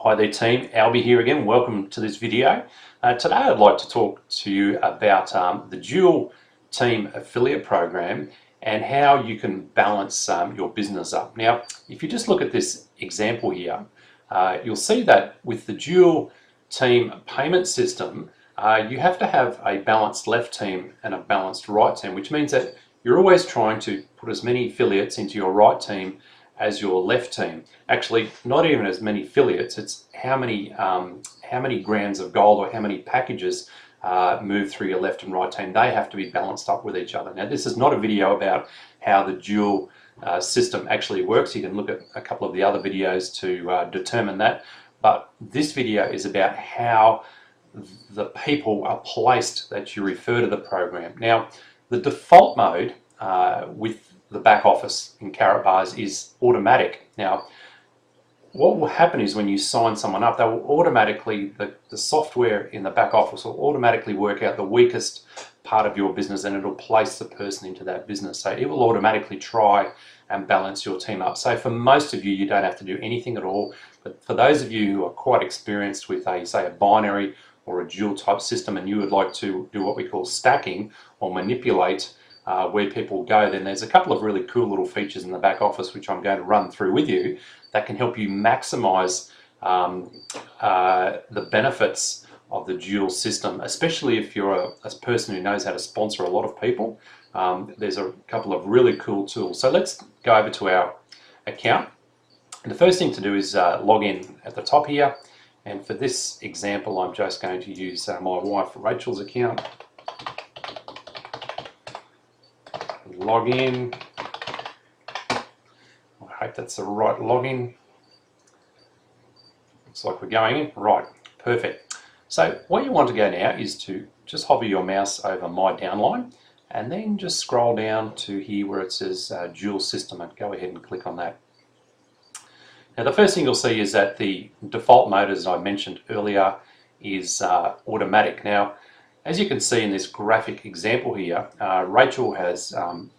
Hi there team, Albie here again. Welcome to this video. Today I'd like to talk to you about the dual team affiliate program and how you can balance your business up. Now, if you just look at this example here, you'll see that with the dual team payment system, you have to have a balanced left team and a balanced right team, which means that you're always trying to put as many affiliates into your right team as your left team. Actually, not even as many affiliates, it's how many grams of gold or how many packages move through your left and right team. They have to be balanced up with each other. Now, this is not a video about how the dual system actually works. You can look at a couple of the other videos to determine that. But this video is about how the people are placed that you refer to the program. Now, the default mode with the back office in Karatbars is automatic. Now, what will happen is when you sign someone up, they will automatically, the software in the back office will automatically work out the weakest part of your business and it'll place the person into that business. So it will automatically try and balance your team up. So for most of you, you don't have to do anything at all. But for those of you who are quite experienced with say a binary or a dual type system and you would like to do what we call stacking or manipulate where people go, then there's a couple of really cool little features in the back office which I'm going to run through with you that can help you maximize the benefits of the dual system, especially if you're a person who knows how to sponsor a lot of people. There's a couple of really cool tools. So let's go over to our account. And the first thing to do is log in at the top here. And for this example, I'm just going to use my wife Rachel's account. Log in. I hope that's the right login. Looks like we're going in. Right, perfect. So what you want to go now is to just hover your mouse over my downline and then just scroll down to here where it says dual system and go ahead and click on that. Now the first thing you'll see is that the default mode, as I mentioned earlier, is automatic. Now, as you can see in this graphic example here, Rachel has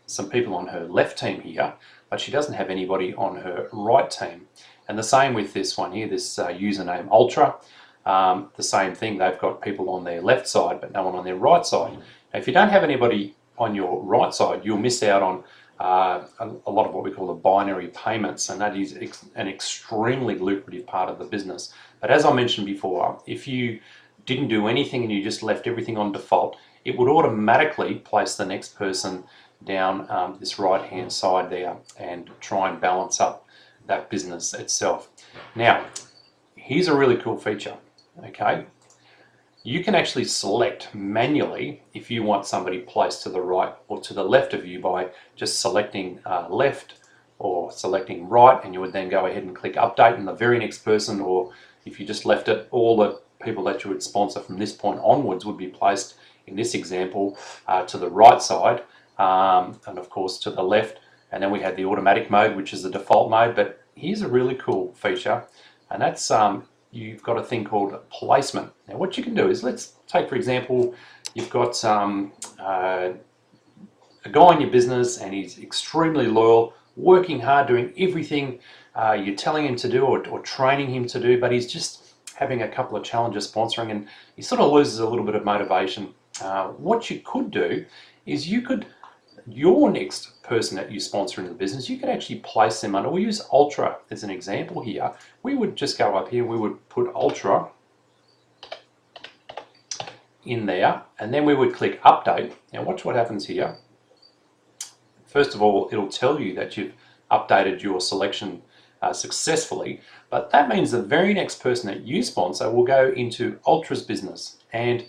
some people on her left team here, but she doesn't have anybody on her right team. And the same with this one here, this username Ultra. The same thing, they've got people on their left side, but no one on their right side. Now, if you don't have anybody on your right side, you'll miss out on a lot of what we call the binary payments, and that is an extremely lucrative part of the business. But as I mentioned before, if you didn't do anything and you just left everything on default, it would automatically place the next person down this right hand side there and try and balance up that business itself. Now, here's a really cool feature, okay? You can actually select manually if you want somebody placed to the right or to the left of you by just selecting left or selecting right, and you would then go ahead and click update and the very next person, or if you just left it, all the people that you would sponsor from this point onwards would be placed, in this example, to the right side and of course to the left. And then we had the automatic mode, which is the default mode. But here's a really cool feature, and that's you've got a thing called placement. Now what you can do is, let's take for example, you've got a guy in your business and he's extremely loyal, working hard, doing everything you're telling him to do or training him to do, but he's just having a couple of challenges sponsoring and he sort of loses a little bit of motivation. What you could do is your next person that you sponsor in the business, you could actually place them under, we'll use Ultra as an example here. We would just go up here, we would put Ultra in there, and then we would click update. Now watch what happens here. First of all, it'll tell you that you've updated your selection successfully, but that means the very next person that you sponsor will go into Ultra's business, and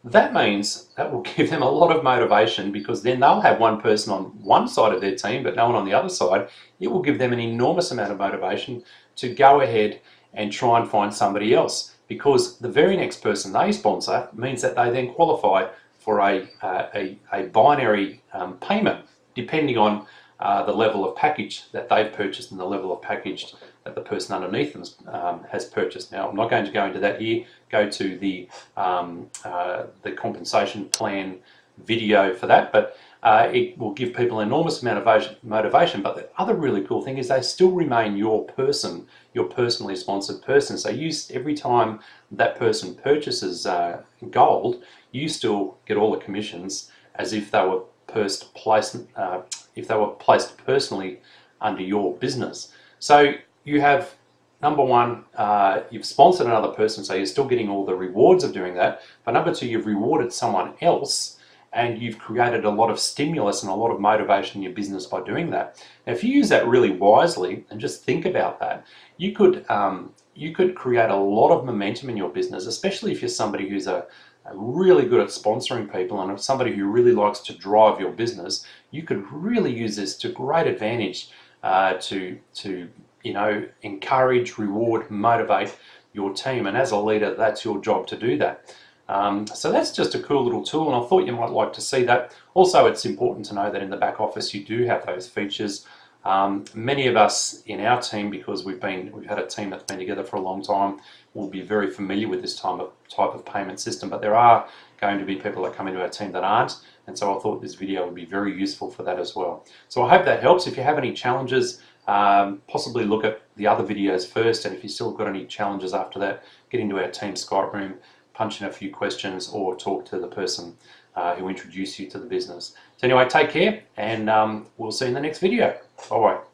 that means that will give them a lot of motivation, because then they'll have one person on one side of their team but no one on the other side. It will give them an enormous amount of motivation to go ahead and try and find somebody else, because the very next person they sponsor means that they then qualify for a binary payment depending on the level of package that they've purchased and the level of package that the person underneath them has purchased. Now, I'm not going to go into that here. Go to the compensation plan video for that. But it will give people an enormous amount of motivation. But the other really cool thing is they still remain your person, your personally sponsored person. So every time that person purchases gold, you still get all the commissions as if they were placed personally under your business. So you have, number one, you've sponsored another person, so you're still getting all the rewards of doing that. But number two, you've rewarded someone else, and you've created a lot of stimulus and a lot of motivation in your business by doing that. Now, if you use that really wisely and just think about that, you could create a lot of momentum in your business, especially if you're somebody who's really good at sponsoring people and somebody who really likes to drive your business. You could really use this to great advantage to encourage, reward, motivate your team. And as a leader, that's your job to do that. So that's just a cool little tool, and I thought you might like to see that. Also, it's important to know that in the back office you do have those features. Many of us in our team, because we've had a team that's been together for a long time, will be very familiar with this type of payment system, but there are going to be people that come into our team that aren't, and so I thought this video would be very useful for that as well. So I hope that helps. If you have any challenges, possibly look at the other videos first, and if you still got any challenges after that, get into our team Skype room, punch in a few questions, or talk to the person who introduced you to the business. So anyway, take care, and we'll see you in the next video. Bye bye.